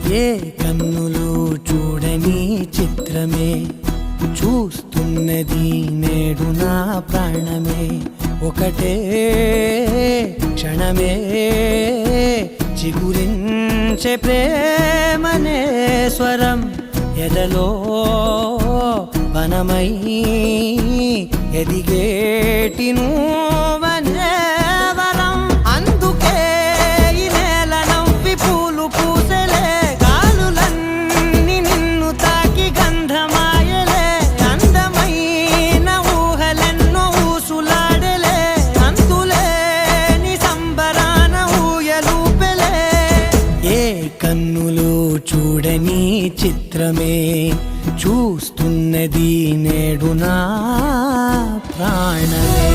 ఏ కన్నులు చూడని చిత్రమే చూస్తున్నది నేడు నా ప్రాణమే. ఒకటే క్షణమే చిగురించే ప్రేమనే స్వరం ఎదలో వనమై ఎదిగేటి నువ్వనే వరం. అందుకే ఈ నేల నవ్వి పూలు పూసెలే, గాలులన్నీ నిన్ను తాకి గంధమాయలే. అందమైన ఊహలెన్నో ఊసులాడలే, అంతులేని సంబరాన ఊయలూపెలే. ఏ కన్నులు చూడని చిత్రమే చూస్తున్నది నేడు నా ప్రాణమే.